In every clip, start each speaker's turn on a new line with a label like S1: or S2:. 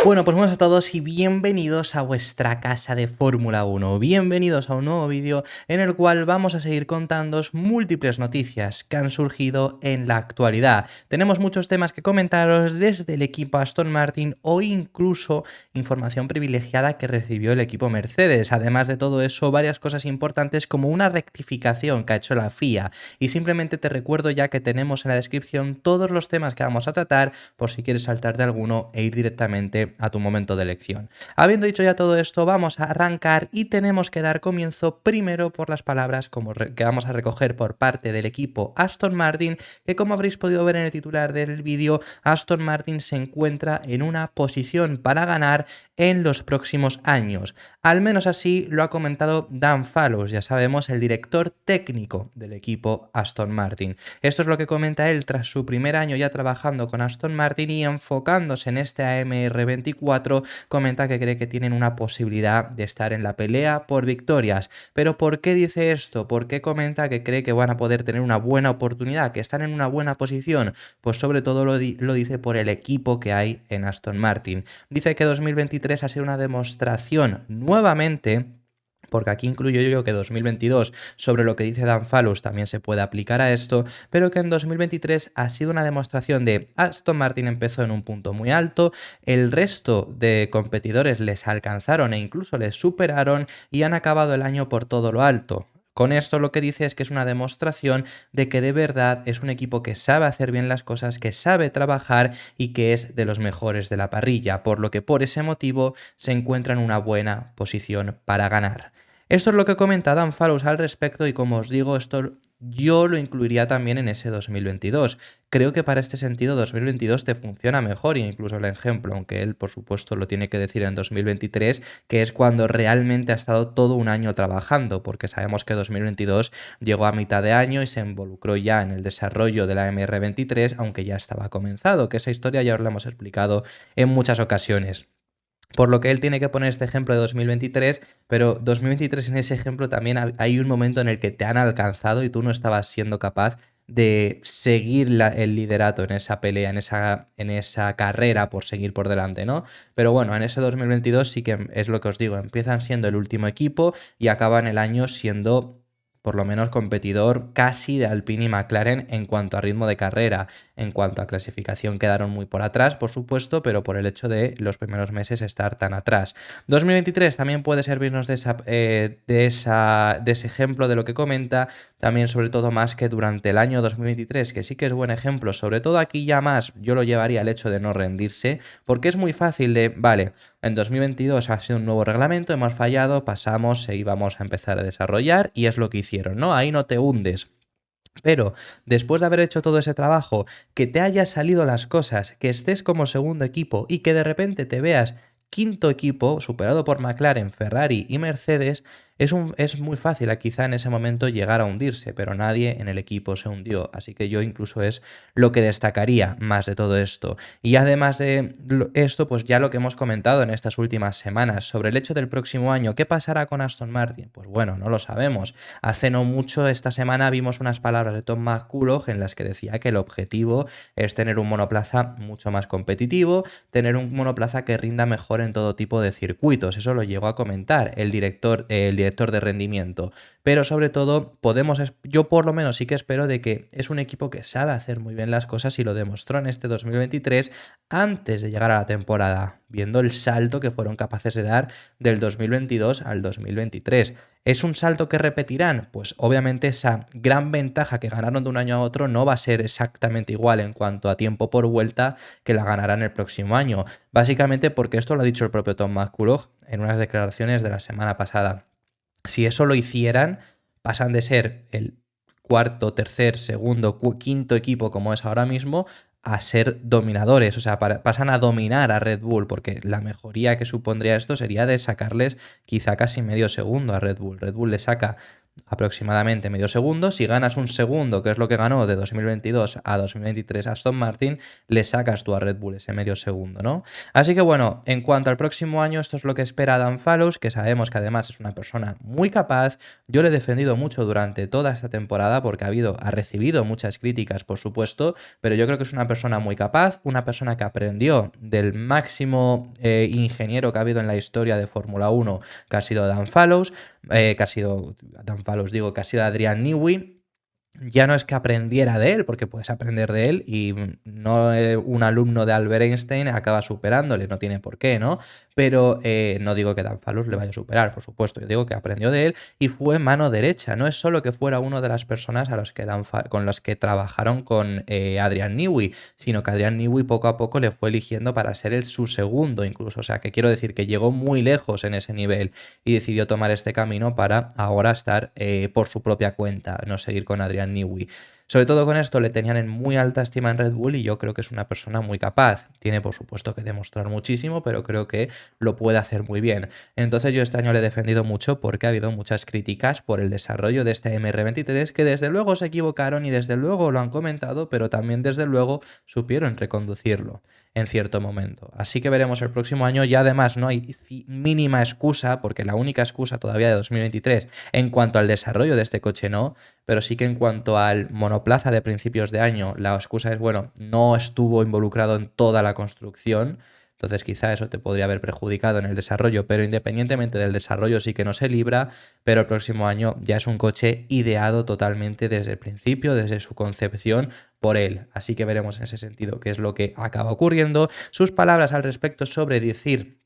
S1: Bueno, pues buenas a todos y bienvenidos a vuestra casa de Fórmula 1. Bienvenidos a un nuevo vídeo en el cual vamos a seguir contándoos múltiples noticias que han surgido en la actualidad. Tenemos muchos temas que comentaros desde el equipo Aston Martin o incluso información privilegiada que recibió el equipo Mercedes. Además de todo eso, varias cosas importantes como una rectificación que ha hecho la FIA. Y simplemente te recuerdo ya que tenemos en la descripción todos los temas que vamos a tratar por si quieres saltarte alguno e ir directamente a tu momento de elección. Habiendo dicho ya todo esto, vamos a arrancar y tenemos que dar comienzo primero por las palabras que vamos a recoger por parte del equipo Aston Martin, que como habréis podido ver en el titular del vídeo, Aston Martin se encuentra en una posición para ganar en los próximos años. Al menos así lo ha comentado Dan Fallows, ya sabemos, el director técnico del equipo Aston Martin. Esto es lo que comenta él tras su primer año ya trabajando con Aston Martin y enfocándose en este AMR24, comenta que cree que tienen una posibilidad de estar en la pelea por victorias. ¿Pero por qué dice esto? ¿Por qué comenta que cree que van a poder tener una buena oportunidad, que están en una buena posición? Pues sobre todo lo dice por el equipo que hay en Aston Martin. Dice que 2023 ha sido una demostración nuevamente, porque aquí incluyo yo que 2022, sobre lo que dice Dan Fallows, también se puede aplicar a esto, pero que en 2023 ha sido una demostración de Aston Martin empezó en un punto muy alto, el resto de competidores les alcanzaron e incluso les superaron y han acabado el año por todo lo alto. Con esto lo que dice es que es una demostración de que de verdad es un equipo que sabe hacer bien las cosas, que sabe trabajar y que es de los mejores de la parrilla, por lo que por ese motivo se encuentra en una buena posición para ganar. Esto es lo que comenta Dan Fallows al respecto y como os digo, esto yo lo incluiría también en ese 2022. Creo que para este sentido 2022 te funciona mejor, e incluso el ejemplo, aunque él por supuesto lo tiene que decir en 2023, que es cuando realmente ha estado todo un año trabajando, porque sabemos que 2022 llegó a mitad de año y se involucró ya en el desarrollo de la MR23, aunque ya estaba comenzado, que esa historia ya os la hemos explicado en muchas ocasiones. Por lo que él tiene que poner este ejemplo de 2023, pero 2023 en ese ejemplo también hay un momento en el que te han alcanzado y tú no estabas siendo capaz de seguir el liderato en esa pelea, en esa carrera por seguir por delante, ¿no? Pero bueno, en ese 2022 sí que es lo que os digo, empiezan siendo el último equipo y acaban el año siendo por lo menos competidor casi de Alpine y McLaren en cuanto a ritmo de carrera. En cuanto a clasificación quedaron muy por atrás, por supuesto, pero por el hecho de los primeros meses estar tan atrás. 2023 también puede servirnos de ese ejemplo de lo que comenta, también sobre todo más que durante el año 2023, que sí que es buen ejemplo, sobre todo aquí ya más yo lo llevaría al hecho de no rendirse, porque es muy fácil de, vale, en 2022 ha sido un nuevo reglamento, hemos fallado, pasamos e íbamos a empezar a desarrollar y es lo que hicieron, ¿no? Ahí no te hundes. Pero después de haber hecho todo ese trabajo, que te hayan salido las cosas, que estés como segundo equipo y que de repente te veas quinto equipo, superado por McLaren, Ferrari y Mercedes, es muy fácil quizá en ese momento llegar a hundirse, pero nadie en el equipo se hundió, así que yo incluso es lo que destacaría más de todo esto. Y además de esto, pues ya lo que hemos comentado en estas últimas semanas sobre el hecho del próximo año, ¿qué pasará con Aston Martin? Pues bueno, no lo sabemos. Hace no mucho, esta semana, vimos unas palabras de Tom McCulloch en las que decía que el objetivo es tener un monoplaza mucho más competitivo, tener un monoplaza que rinda mejor en todo tipo de circuitos. Eso lo llegó a comentar el director de rendimiento. Pero sobre todo, yo por lo menos sí que espero de que es un equipo que sabe hacer muy bien las cosas y lo demostró en este 2023 antes de llegar a la temporada, viendo el salto que fueron capaces de dar del 2022 al 2023. ¿Es un salto que repetirán? Pues obviamente esa gran ventaja que ganaron de un año a otro no va a ser exactamente igual en cuanto a tiempo por vuelta que la ganarán el próximo año. Básicamente porque esto lo ha dicho el propio Tom McCulloch en unas declaraciones de la semana pasada. Si eso lo hicieran, pasan de ser el cuarto, tercer, segundo, quinto equipo como es ahora mismo a ser dominadores, o sea, pasan a dominar a Red Bull, porque la mejoría que supondría esto sería de sacarles quizá casi medio segundo a Red Bull. Red Bull le saca aproximadamente medio segundo. Si ganas un segundo, que es lo que ganó de 2022 a 2023 Aston Martin, le sacas tú a Red Bull ese medio segundo, ¿no? Así que bueno, en cuanto al próximo año, esto es lo que espera Dan Fallows, que sabemos que además es una persona muy capaz. Yo le he defendido mucho durante toda esta temporada porque ha recibido muchas críticas, por supuesto, pero yo creo que es una persona muy capaz, una persona que aprendió del máximo ingeniero que ha habido en la historia de Fórmula 1, que ha sido Dan Fallows, que ha sido Adrian Newey. Ya no es que aprendiera de él, porque puedes aprender de él y no un alumno de Albert Einstein acaba superándole, no tiene por qué, ¿no? Pero no digo que Dan Fallows le vaya a superar, por supuesto, yo digo que aprendió de él y fue mano derecha. No es solo que fuera una de las personas con las que trabajaron con Adrian Newey, sino que Adrian Newey poco a poco le fue eligiendo para ser su segundo incluso. O sea, que quiero decir que llegó muy lejos en ese nivel y decidió tomar este camino para ahora estar por su propia cuenta, no seguir con Adrian Newey. Sobre todo con esto le tenían en muy alta estima en Red Bull y yo creo que es una persona muy capaz. Tiene por supuesto que demostrar muchísimo, pero creo que lo puede hacer muy bien. Entonces yo este año le he defendido mucho porque ha habido muchas críticas por el desarrollo de este MR23 que desde luego se equivocaron y desde luego lo han comentado, pero también desde luego supieron reconducirlo en cierto momento. Así que veremos el próximo año. Ya además no hay mínima excusa, porque la única excusa todavía de 2023 en cuanto al desarrollo de este coche no, pero sí que en cuanto al monoplaza de principios de año, la excusa es, bueno, no estuvo involucrado en toda la construcción, entonces quizá eso te podría haber perjudicado en el desarrollo, pero independientemente del desarrollo sí que no se libra, pero el próximo año ya es un coche ideado totalmente desde el principio, desde su concepción por él. Así que veremos en ese sentido qué es lo que acaba ocurriendo. Sus palabras al respecto sobre decir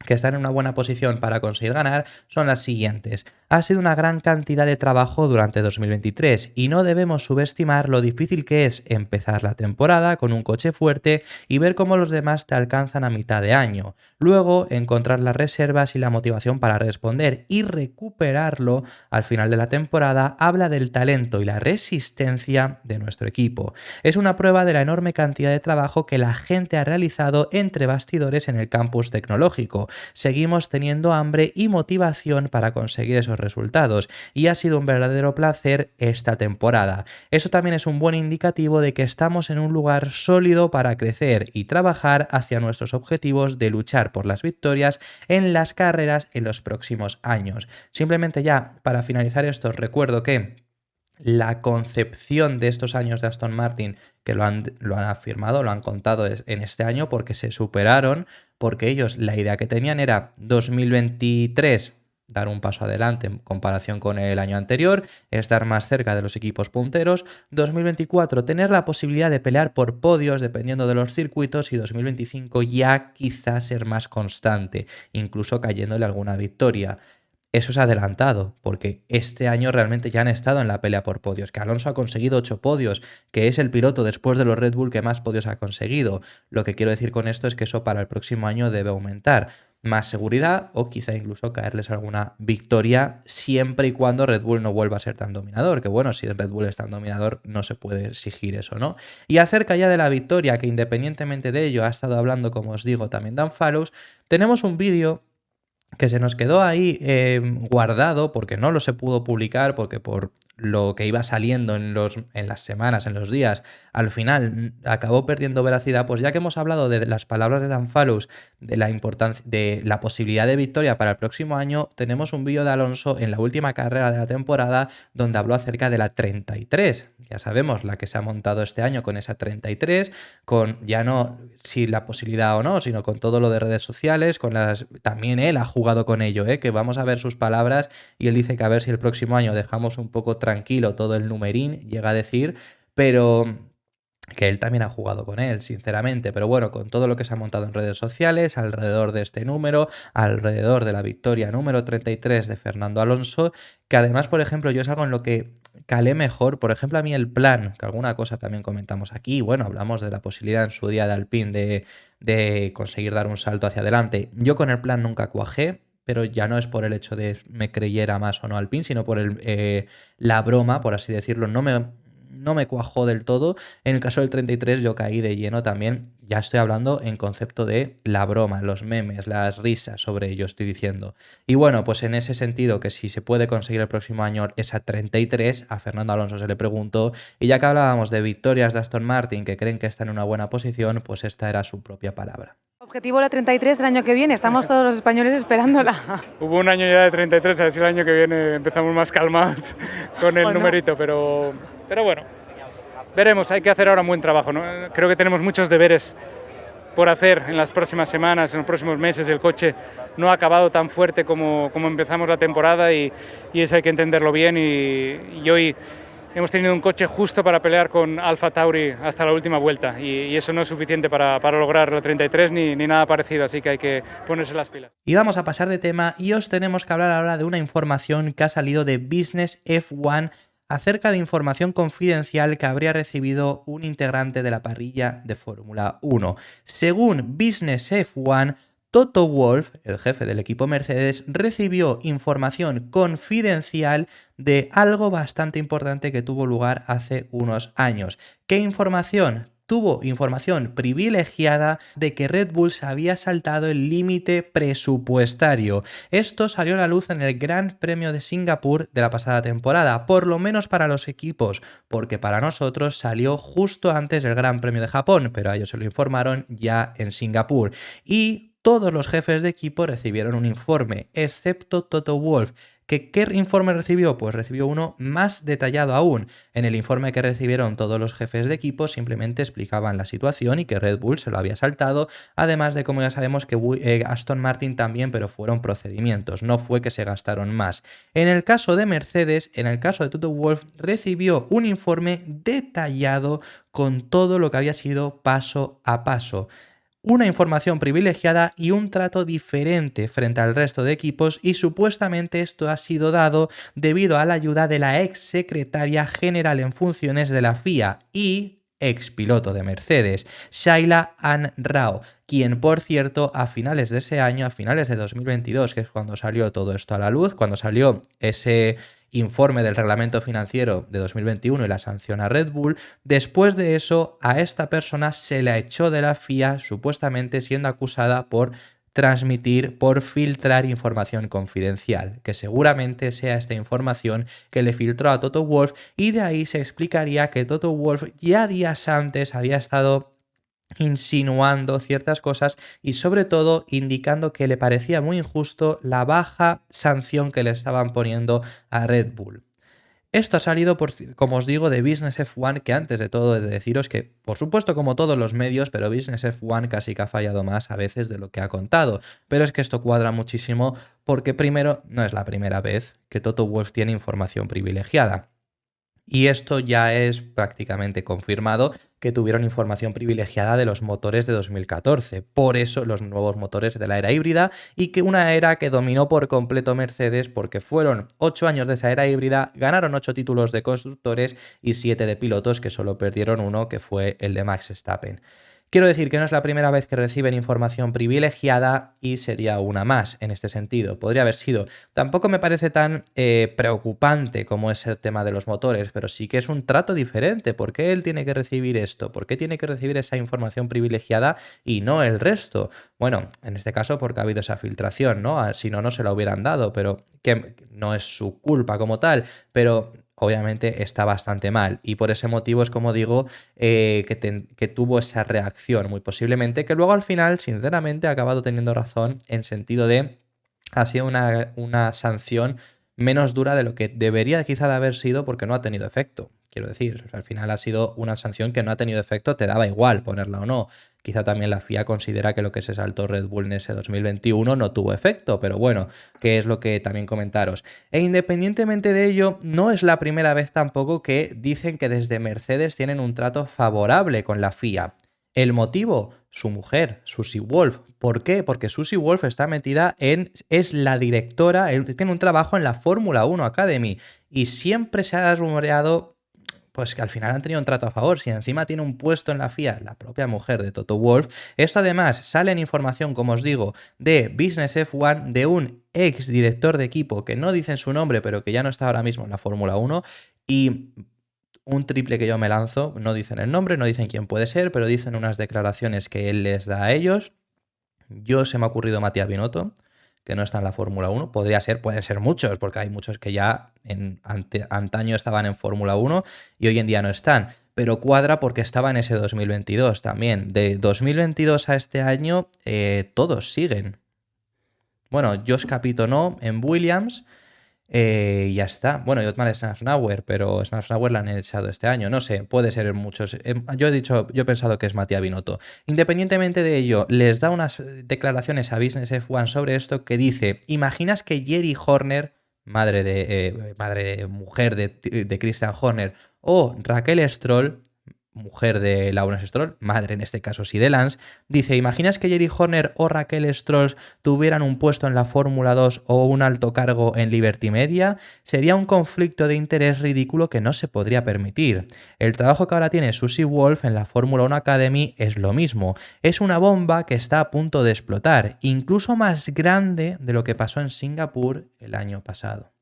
S1: que están en una buena posición para conseguir ganar son las siguientes. Ha sido una gran cantidad de trabajo durante 2023 y no debemos subestimar lo difícil que es empezar la temporada con un coche fuerte y ver cómo los demás te alcanzan a mitad de año. Luego, encontrar las reservas y la motivación para responder y recuperarlo al final de la temporada habla del talento y la resistencia de nuestro equipo. Es una prueba de la enorme cantidad de trabajo que la gente ha realizado entre bastidores en el campus tecnológico. Seguimos teniendo hambre y motivación para conseguir esos resultados y ha sido un verdadero placer esta temporada. Eso también es un buen indicativo de que estamos en un lugar sólido para crecer y trabajar hacia nuestros objetivos de luchar por las victorias en las carreras en los próximos años. Simplemente ya para finalizar esto, recuerdo que la concepción de estos años de Aston Martin, que lo han afirmado, lo han contado en este año porque se superaron, porque ellos la idea que tenían era 2023 dar un paso adelante en comparación con el año anterior, estar más cerca de los equipos punteros, 2024 tener la posibilidad de pelear por podios dependiendo de los circuitos y 2025 ya quizás ser más constante, incluso cayéndole alguna victoria. Eso es adelantado, porque este año realmente ya han estado en la pelea por podios, que Alonso ha conseguido 8 podios, que es el piloto después de los Red Bull que más podios ha conseguido. Lo que quiero decir con esto es que eso para el próximo año debe aumentar. Más seguridad o quizá incluso caerles alguna victoria siempre y cuando Red Bull no vuelva a ser tan dominador, que bueno, si Red Bull es tan dominador no se puede exigir eso, ¿no? Y acerca ya de la victoria, que independientemente de ello ha estado hablando, como os digo, también Dan Fallows, tenemos un vídeo que se nos quedó ahí guardado porque no lo se pudo publicar, porque por lo que iba saliendo en las semanas, en los días, al final acabó perdiendo veracidad. Pues ya que hemos hablado de las palabras de Dan Fallows, de la importancia, de la posibilidad de victoria para el próximo año, tenemos un vídeo de Alonso en la última carrera de la temporada donde habló acerca de la 33. Ya sabemos, la que se ha montado este año con esa 33, con ya no si la posibilidad o no, sino con todo lo de redes sociales, también él ha jugado con ello, que vamos a ver sus palabras y él dice que a ver si el próximo año dejamos un poco tranquilo todo el numerín, llega a decir, pero que él también ha jugado con él, sinceramente, pero bueno, con todo lo que se ha montado en redes sociales, alrededor de este número, alrededor de la victoria número 33 de Fernando Alonso, que además, por ejemplo, yo es algo en lo que calé mejor, por ejemplo, a mí el plan, que alguna cosa también comentamos aquí, bueno, hablamos de la posibilidad en su día de Alpine de conseguir dar un salto hacia adelante. Yo con el plan nunca cuajé, pero ya no es por el hecho de me creyera más o no Alpine, sino por la broma, por así decirlo, no no me cuajó del todo. En el caso del 33 yo caí de lleno también. Ya estoy hablando en concepto de la broma, los memes, las risas sobre ello estoy diciendo. Y bueno, pues en ese sentido, que si se puede conseguir el próximo año esa 33, a Fernando Alonso se le preguntó, y ya que hablábamos de victorias de Aston Martin que creen que está en una buena posición, pues esta era su propia palabra.
S2: Objetivo la 33 el año que viene, estamos todos los españoles esperándola.
S3: Hubo un año ya de 33, a ver si el año que viene empezamos más calmados con el numerito, pero bueno, veremos, hay que hacer ahora un buen trabajo, ¿no? Creo que tenemos muchos deberes por hacer en las próximas semanas, en los próximos meses. El coche no ha acabado tan fuerte como empezamos la temporada y eso hay que entenderlo bien y hoy hemos tenido un coche justo para pelear con Alfa Tauri hasta la última vuelta y eso no es suficiente para lograr la 33 ni nada parecido, así que hay que ponerse las pilas.
S1: Y vamos a pasar de tema y os tenemos que hablar ahora de una información que ha salido de Business F1 acerca de información confidencial que habría recibido un integrante de la parrilla de Fórmula 1. Según Business F1, Toto Wolff, el jefe del equipo Mercedes, recibió información confidencial de algo bastante importante que tuvo lugar hace unos años. ¿Qué información? Tuvo información privilegiada de que Red Bull se había saltado el límite presupuestario. Esto salió a la luz en el Gran Premio de Singapur de la pasada temporada, por lo menos para los equipos, porque para nosotros salió justo antes del Gran Premio de Japón, pero a ellos se lo informaron ya en Singapur. Y todos los jefes de equipo recibieron un informe, excepto Toto Wolff. ¿Qué informe recibió? Pues recibió uno más detallado aún. En el informe que recibieron todos los jefes de equipo simplemente explicaban la situación y que Red Bull se lo había saltado, además de, como ya sabemos, que Aston Martin también, pero fueron procedimientos, no fue que se gastaron más. En el caso de Mercedes, en el caso de Toto Wolff, recibió un informe detallado con todo lo que había sido paso a paso. Una información privilegiada y un trato diferente frente al resto de equipos y supuestamente esto ha sido dado debido a la ayuda de la ex secretaria general en funciones de la FIA y ex piloto de Mercedes, Shaila Ann Rao, quien por cierto a finales de ese año, a finales de 2022, que es cuando salió todo esto a la luz, cuando salió ese informe del reglamento financiero de 2021 y la sanción a Red Bull, después de eso a esta persona se la echó de la FIA supuestamente siendo acusada por transmitir, por filtrar información confidencial, que seguramente sea esta información que le filtró a Toto Wolff y de ahí se explicaría que Toto Wolff ya días antes había estado insinuando ciertas cosas y sobre todo indicando que le parecía muy injusto la baja sanción que le estaban poniendo a Red Bull. Esto ha salido, como os digo, de Business F1, que antes de todo he de deciros que, por supuesto, como todos los medios, pero Business F1 casi que ha fallado más a veces de lo que ha contado. Pero es que esto cuadra muchísimo porque primero, no es la primera vez que Toto Wolff tiene información privilegiada. Y esto ya es prácticamente confirmado que tuvieron información privilegiada de los motores de 2014. Por eso los nuevos motores de la era híbrida y que una era que dominó por completo Mercedes porque fueron 8 años de esa era híbrida, ganaron 8 títulos de constructores y 7 de pilotos que solo perdieron uno que fue el de Max Verstappen. Quiero decir que no es la primera vez que reciben información privilegiada y sería una más en este sentido. Podría haber sido. Tampoco me parece tan preocupante como es el tema de los motores, pero sí que es un trato diferente. ¿Por qué él tiene que recibir esto? ¿Por qué tiene que recibir esa información privilegiada y no el resto? Bueno, en este caso porque ha habido esa filtración, ¿no? Si no, no se la hubieran dado, pero que no es su culpa como tal, pero obviamente está bastante mal y por ese motivo es como digo que tuvo esa reacción muy posiblemente que luego al final sinceramente ha acabado teniendo razón en sentido de ha sido una sanción menos dura de lo que debería quizá de haber sido porque no ha tenido efecto. Quiero decir, o sea, al final ha sido una sanción que no ha tenido efecto, te daba igual ponerla o no. Quizá también la FIA considera que lo que se saltó Red Bull en ese 2021 no tuvo efecto, pero bueno, que es lo que también comentaros. E independientemente de ello, no es la primera vez tampoco que dicen que desde Mercedes tienen un trato favorable con la FIA. ¿El motivo? Su mujer, Susie Wolff. ¿Por qué? Porque Susie Wolff está metida es la directora, tiene un trabajo en la Fórmula 1 Academy y siempre se ha rumoreado pues que al final han tenido un trato a favor. Si encima tiene un puesto en la FIA, la propia mujer de Toto Wolff, esto además sale en información, como os digo, de Business F1, de un ex director de equipo que no dicen su nombre, pero que ya no está ahora mismo en la Fórmula 1 y un triple que yo me lanzo, no dicen el nombre, no dicen quién puede ser, pero dicen unas declaraciones que él les da a ellos. Yo se me ha ocurrido Matías Binotto, que no está en la Fórmula 1. Podría ser, pueden ser muchos, porque hay muchos que ya antaño estaban en Fórmula 1 y hoy en día no están. Pero cuadra porque estaba en ese 2022 también. De 2022 a este año, todos siguen. Bueno, Josh Capito no, en Williams, y ya está. Bueno, y Otmar Schnauer, pero Schnauer la han echado este año. No sé, puede ser en muchos. Yo he pensado que es Matías Binotto. Independientemente de ello, les da unas declaraciones a Business F1 sobre esto que dice: ¿imaginas que Jerry Horner, mujer de Christian Horner, o Raquel Stroll, mujer de Lawrence Stroll, madre en este caso sí de Lance, dice: ¿imaginas que Jerry Horner o Raquel Stroll tuvieran un puesto en la Fórmula 2 o un alto cargo en Liberty Media? Sería un conflicto de interés ridículo que no se podría permitir. El trabajo que ahora tiene Susie Wolf en la Fórmula 1 Academy es lo mismo. Es una bomba que está a punto de explotar, incluso más grande de lo que pasó en Singapur el año pasado.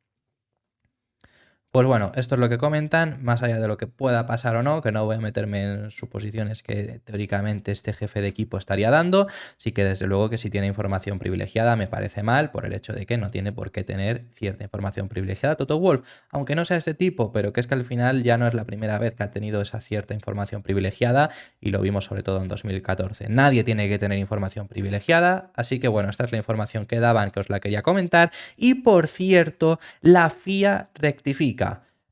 S1: Pues bueno, esto es lo que comentan, más allá de lo que pueda pasar o no, que no voy a meterme en suposiciones que teóricamente este jefe de equipo estaría dando. Sí que desde luego que si tiene información privilegiada me parece mal, por el hecho de que no tiene por qué tener cierta información privilegiada Toto Wolff, aunque no sea este tipo, pero que es que al final ya no es la primera vez que ha tenido esa cierta información privilegiada, y lo vimos sobre todo en 2014. Nadie tiene que tener información privilegiada, así que bueno, esta es la información que daban, que os la quería comentar. Y por cierto, la FIA rectifica.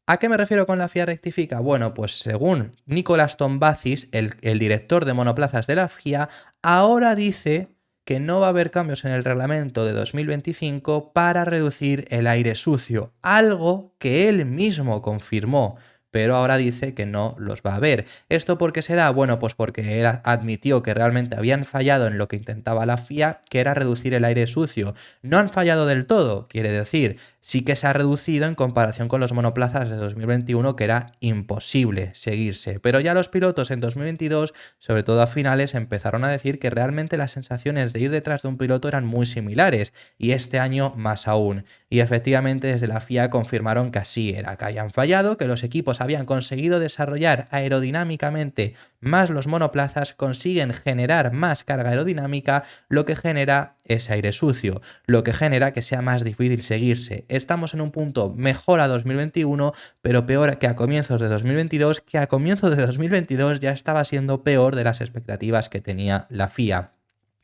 S1: ¿A qué me refiero con la FIA rectifica? Bueno, pues según Nicolas Tombazis, el director de monoplazas de la FIA, ahora dice que no va a haber cambios en el reglamento de 2025 para reducir el aire sucio, algo que él mismo confirmó, pero ahora dice que no los va a haber. ¿Esto por qué se da? Bueno, pues porque él admitió que realmente habían fallado en lo que intentaba la FIA, que era reducir el aire sucio. No han fallado del todo, quiere decir, sí que se ha reducido en comparación con los monoplazas de 2021, que era imposible seguirse. Pero ya los pilotos en 2022, sobre todo a finales, empezaron a decir que realmente las sensaciones de ir detrás de un piloto eran muy similares, y este año más aún. Y efectivamente desde la FIA confirmaron que así era, que habían fallado, que los equipos habían conseguido desarrollar aerodinámicamente más los monoplazas, consiguen generar más carga aerodinámica, lo que genera ese aire sucio, lo que genera que sea más difícil seguirse. Estamos en un punto mejor a 2021, pero peor que a comienzos de 2022, que a comienzos de 2022 ya estaba siendo peor de las expectativas que tenía la FIA.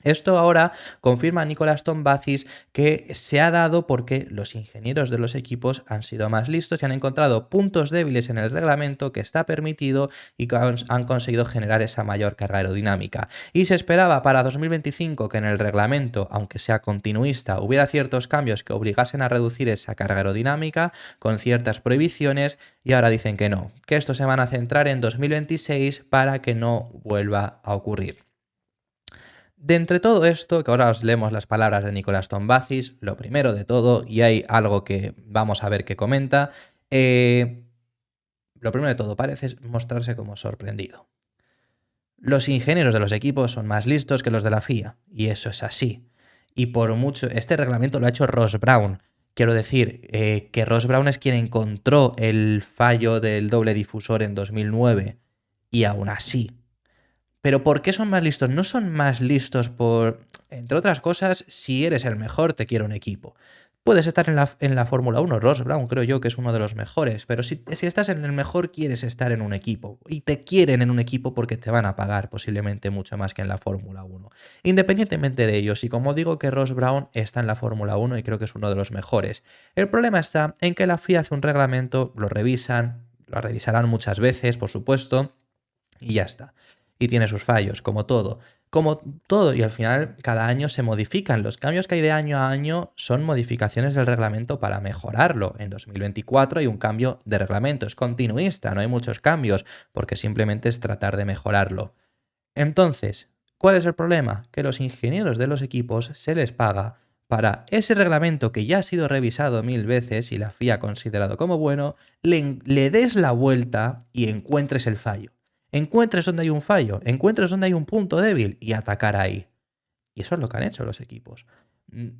S1: Esto ahora confirma Nicolas Tombazis que se ha dado porque los ingenieros de los equipos han sido más listos y han encontrado puntos débiles en el reglamento que está permitido y que han conseguido generar esa mayor carga aerodinámica. Y se esperaba para 2025 que en el reglamento, aunque sea continuista, hubiera ciertos cambios que obligasen a reducir esa carga aerodinámica con ciertas prohibiciones, y ahora dicen que no, que estos se van a centrar en 2026 para que no vuelva a ocurrir. De entre todo esto, que ahora os leemos las palabras de Nicolas Tombazis, lo primero de todo, y hay algo que vamos a ver que comenta, lo primero de todo, parece mostrarse como sorprendido. Los ingenieros de los equipos son más listos que los de la FIA, y eso es así. Y por mucho, este reglamento lo ha hecho Ross Brawn. Quiero decir que Ross Brawn es quien encontró el fallo del doble difusor en 2009, y aún así. ¿Pero por qué son más listos? No son más listos por, entre otras cosas, si eres el mejor, te quiere un equipo. Puedes estar en la Fórmula 1, Ross Brawn creo yo que es uno de los mejores, pero si estás en el mejor, quieres estar en un equipo. Y te quieren en un equipo porque te van a pagar posiblemente mucho más que en la Fórmula 1. Independientemente de ello, si como digo que Ross Brawn está en la Fórmula 1 y creo que es uno de los mejores. El problema está en que la FIA hace un reglamento, lo revisarán muchas veces, por supuesto, y ya está. Y tiene sus fallos, como todo, y al final cada año se modifican. Los cambios que hay de año a año son modificaciones del reglamento para mejorarlo. En 2024 hay un cambio de reglamento, es continuista, no hay muchos cambios, porque simplemente es tratar de mejorarlo. Entonces, ¿cuál es el problema? Que los ingenieros de los equipos se les paga para ese reglamento que ya ha sido revisado 1000 veces y la FIA ha considerado como bueno, le des la vuelta y encuentres el fallo. Encuentres donde hay un fallo, encuentres donde hay un punto débil y atacar ahí. Y eso es lo que han hecho los equipos.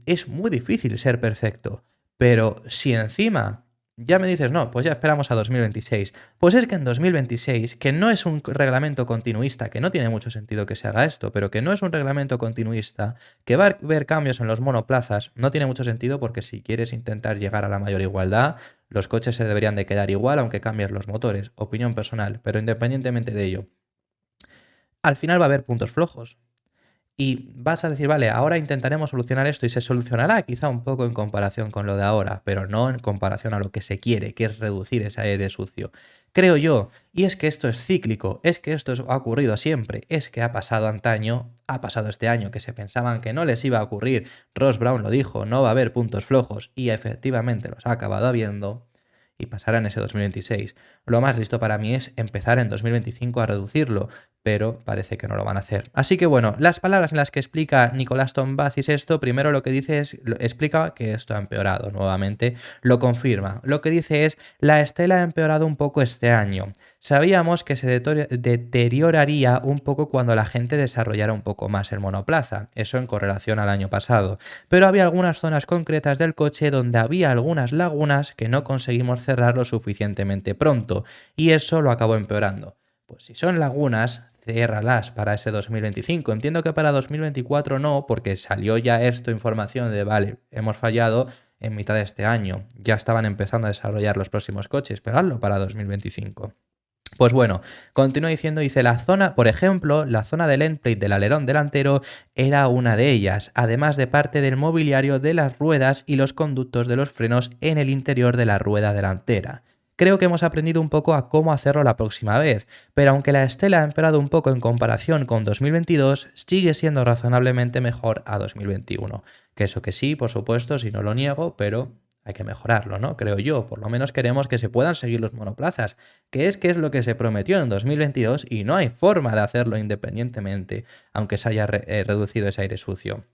S1: Es muy difícil ser perfecto, pero si encima Ya me dices, no, pues ya esperamos a 2026. Pues es que en 2026, que no es un reglamento continuista, que no tiene mucho sentido que se haga esto, pero que no es un reglamento continuista, que va a haber cambios en los monoplazas, no tiene mucho sentido porque si quieres intentar llegar a la mayor igualdad, los coches se deberían de quedar igual aunque cambies los motores, opinión personal, pero independientemente de ello, al final va a haber puntos flojos. Y vas a decir, vale, ahora intentaremos solucionar esto y se solucionará quizá un poco en comparación con lo de ahora, pero no en comparación a lo que se quiere, que es reducir ese aire sucio. Creo yo, y es que esto es cíclico, es que esto ha ocurrido siempre, es que ha pasado antaño, ha pasado este año, que se pensaban que no les iba a ocurrir, Ross Brown lo dijo, no va a haber puntos flojos, y efectivamente los ha acabado habiendo, y pasará en ese 2026. Lo más listo para mí es empezar en 2025 a reducirlo, pero parece que no lo van a hacer. Así que bueno, las palabras en las que explica Nicolás Tombazis esto, primero lo que dice es, explica que esto ha empeorado nuevamente, lo confirma. Lo que dice es, la estela ha empeorado un poco este año. Sabíamos que se deterioraría un poco cuando la gente desarrollara un poco más el monoplaza, eso en correlación al año pasado, pero había algunas zonas concretas del coche donde había algunas lagunas que no conseguimos cerrar lo suficientemente pronto, y eso lo acabó empeorando. Pues si son lagunas, ciérralas para ese 2025. Entiendo que para 2024 no, porque salió ya esto, información de, vale, hemos fallado en mitad de este año. Ya estaban empezando a desarrollar los próximos coches, pero hazlo para 2025. Pues bueno, continúa diciendo, dice, la zona, por ejemplo, la zona del end plate del alerón delantero era una de ellas, además de parte del mobiliario de las ruedas y los conductos de los frenos en el interior de la rueda delantera. Creo que hemos aprendido un poco a cómo hacerlo la próxima vez, pero aunque la estela ha empeorado un poco en comparación con 2022, sigue siendo razonablemente mejor a 2021. Que eso que sí, por supuesto, si no lo niego, pero hay que mejorarlo, ¿no? Creo yo. Por lo menos queremos que se puedan seguir los monoplazas, que es lo que se prometió en 2022 y no hay forma de hacerlo independientemente, aunque se haya reducido ese aire sucio.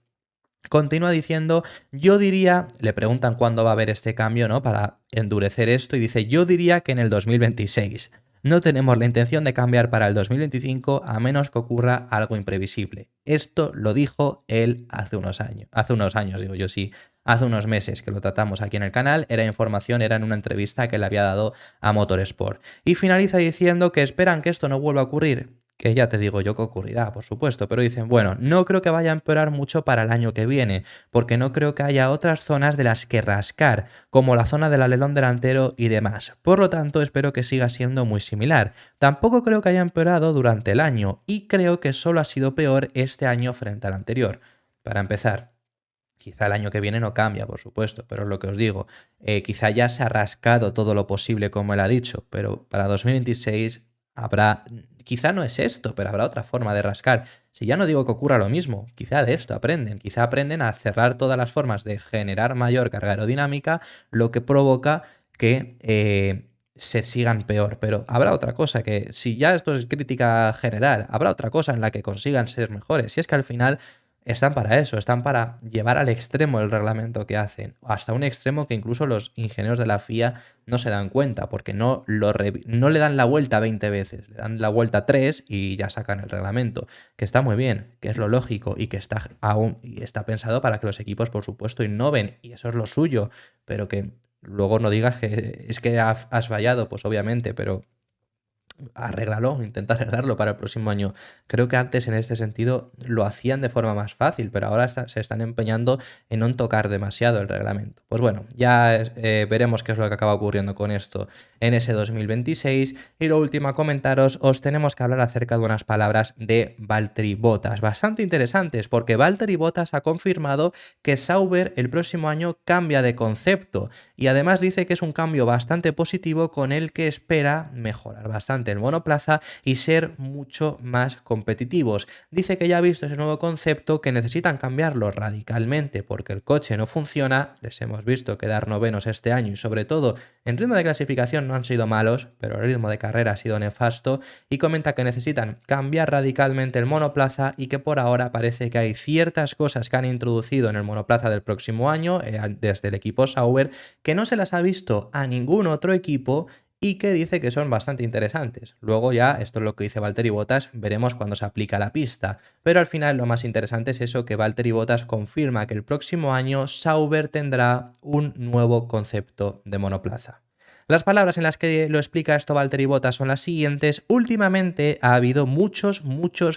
S1: Continúa diciendo, yo diría, le preguntan cuándo va a haber este cambio, ¿no? Para endurecer esto y dice, yo diría que en el 2026. No tenemos la intención de cambiar para el 2025 a menos que ocurra algo imprevisible. Esto lo dijo él hace unos años, digo yo sí, hace unos meses que lo tratamos aquí en el canal, era información, era en una entrevista que le había dado a Motorsport. Y finaliza diciendo que esperan que esto no vuelva a ocurrir. Que ya te digo yo que ocurrirá, por supuesto, pero dicen, bueno, no creo que vaya a empeorar mucho para el año que viene, porque no creo que haya otras zonas de las que rascar, como la zona del alerón delantero y demás. Por lo tanto, espero que siga siendo muy similar. Tampoco creo que haya empeorado durante el año, y creo que solo ha sido peor este año frente al anterior. Para empezar, quizá el año que viene no cambia, por supuesto, pero es lo que os digo. Quizá ya se ha rascado todo lo posible, como él ha dicho, pero para 2026 habrá... Quizá no es esto, pero habrá otra forma de rascar. Si ya no digo que ocurra lo mismo, quizá de esto aprenden. Quizá aprenden a cerrar todas las formas de generar mayor carga aerodinámica, lo que provoca que se sigan peor. Pero habrá otra cosa, que si ya esto es crítica general, habrá otra cosa en la que consigan ser mejores. Y es que al final están para eso, están para llevar al extremo el reglamento que hacen, hasta un extremo que incluso los ingenieros de la FIA no se dan cuenta, porque no le dan la vuelta 20 veces, le dan la vuelta 3 y ya sacan el reglamento, que está muy bien, que es lo lógico y que está pensado para que los equipos, por supuesto, innoven, y eso es lo suyo, pero que luego no digas que es que has fallado, pues obviamente, pero arréglalo, intenta arreglarlo para el próximo año. Creo que antes en este sentido lo hacían de forma más fácil, pero ahora se están empeñando en no tocar demasiado el reglamento. Pues bueno, ya veremos qué es lo que acaba ocurriendo con esto en ese 2026. Y lo último a comentaros, os tenemos que hablar acerca de unas palabras de Valtteri Bottas, bastante interesantes, porque Valtteri Bottas ha confirmado que Sauber el próximo año cambia de concepto y además dice que es un cambio bastante positivo con el que espera mejorar bastante el monoplaza y ser mucho más competitivos. Dice que ya ha visto ese nuevo concepto, que necesitan cambiarlo radicalmente porque el coche no funciona. Les hemos visto quedar novenos este año y sobre todo en ritmo de clasificación no han sido malos, pero el ritmo de carrera ha sido nefasto, y comenta que necesitan cambiar radicalmente el monoplaza y que por ahora parece que hay ciertas cosas que han introducido en el monoplaza del próximo año desde el equipo Sauber que no se las ha visto a ningún otro equipo y que dice que son bastante interesantes. Luego ya, esto es lo que dice Valtteri Bottas, veremos cuando se aplica la pista. Pero al final lo más interesante es eso, que Valtteri Bottas confirma que el próximo año Sauber tendrá un nuevo concepto de monoplaza. Las palabras en las que lo explica esto Valtteri Bottas son las siguientes: últimamente ha habido muchos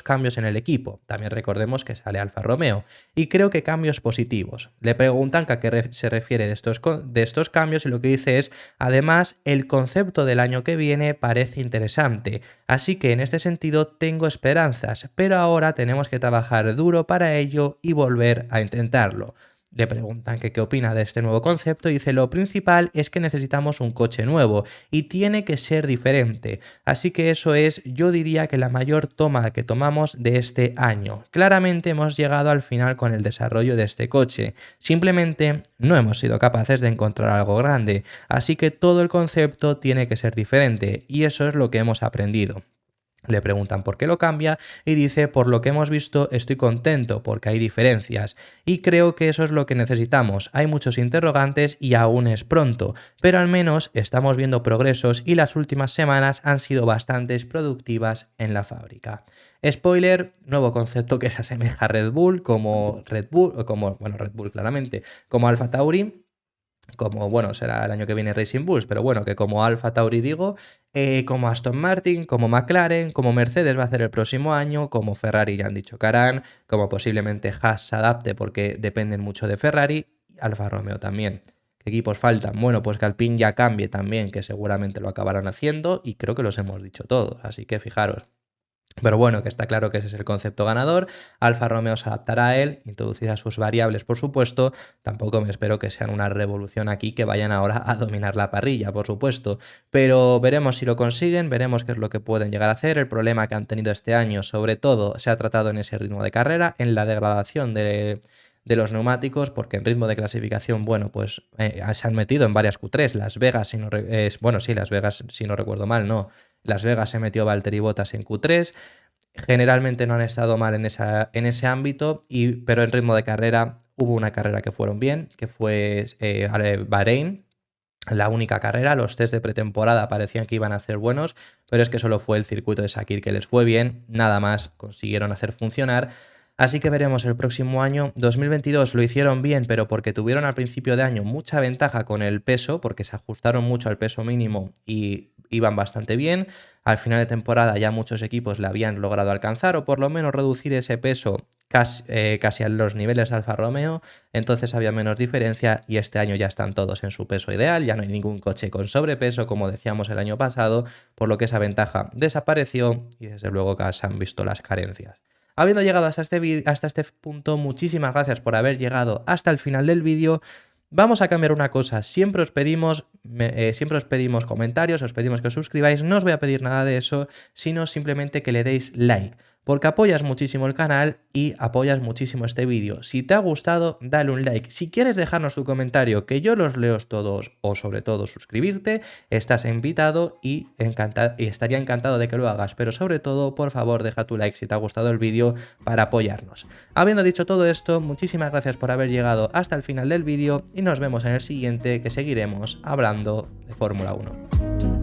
S1: cambios en el equipo, también recordemos que sale Alfa Romeo, y creo que cambios positivos. Le preguntan que a qué se refiere de estos cambios y lo que dice es: además el concepto del año que viene parece interesante, así que en este sentido tengo esperanzas, pero ahora tenemos que trabajar duro para ello y volver a intentarlo. Le preguntan que qué opina de este nuevo concepto y dice: lo principal es que necesitamos un coche nuevo y tiene que ser diferente, así que eso es, yo diría, que la mayor toma que tomamos de este año. Claramente hemos llegado al final con el desarrollo de este coche, simplemente no hemos sido capaces de encontrar algo grande, así que todo el concepto tiene que ser diferente y eso es lo que hemos aprendido. Le preguntan por qué lo cambia y dice: por lo que hemos visto estoy contento porque hay diferencias y creo que eso es lo que necesitamos. Hay muchos interrogantes y aún es pronto, pero al menos estamos viendo progresos y las últimas semanas han sido bastante productivas en la fábrica. Spoiler, nuevo concepto que se asemeja a Red Bull Red Bull claramente, como Alfa Tauri. Como, bueno, será el año que viene Racing Bulls, pero bueno, que como Alfa Tauri digo, como Aston Martin, como McLaren, como Mercedes va a hacer el próximo año, como Ferrari ya han dicho que harán, como posiblemente Haas se adapte porque dependen mucho de Ferrari, y Alfa Romeo también. ¿Qué equipos faltan? Bueno, pues que Alpine ya cambie también, que seguramente lo acabarán haciendo y creo que los hemos dicho todos, así que fijaros. Pero bueno, que está claro que ese es el concepto ganador. Alfa Romeo se adaptará a él, introducirá sus variables, por supuesto. Tampoco me espero que sean una revolución aquí, que vayan ahora a dominar la parrilla, por supuesto. Pero veremos si lo consiguen, veremos qué es lo que pueden llegar a hacer. El problema que han tenido este año, sobre todo, se ha tratado en ese ritmo de carrera, en la degradación de los neumáticos, porque en ritmo de clasificación, bueno, pues se han metido en varias Q3. Las Vegas, Las Vegas, si no recuerdo mal, no. Las Vegas se metió Valtteri Bottas en Q3. Generalmente no han estado mal en ese ámbito, pero en ritmo de carrera hubo una carrera que fueron bien, que fue Bahrein. La única carrera, los test de pretemporada parecían que iban a ser buenos, pero es que solo fue el circuito de Sakir que les fue bien, nada más consiguieron hacer funcionar. Así que veremos el próximo año. 2022 lo hicieron bien, pero porque tuvieron al principio de año mucha ventaja con el peso, porque se ajustaron mucho al peso mínimo y iban bastante bien. Al final de temporada ya muchos equipos le habían logrado alcanzar o por lo menos reducir ese peso casi a los niveles de Alfa Romeo, entonces había menos diferencia y este año ya están todos en su peso ideal, ya no hay ningún coche con sobrepeso como decíamos el año pasado, por lo que esa ventaja desapareció y desde luego que se han visto las carencias. Habiendo llegado hasta este punto, muchísimas gracias por haber llegado hasta el final del vídeo. Vamos a cambiar una cosa, siempre os pedimos comentarios, os pedimos que os suscribáis, no os voy a pedir nada de eso, sino simplemente que le deis like, porque apoyas muchísimo el canal y apoyas muchísimo este vídeo. Si te ha gustado, dale un like. Si quieres dejarnos tu comentario, que yo los leo todos, o sobre todo suscribirte, estás invitado y estaría encantado de que lo hagas, pero sobre todo, por favor, deja tu like si te ha gustado el vídeo para apoyarnos. Habiendo dicho todo esto, muchísimas gracias por haber llegado hasta el final del vídeo y nos vemos en el siguiente, que seguiremos hablando de Fórmula 1.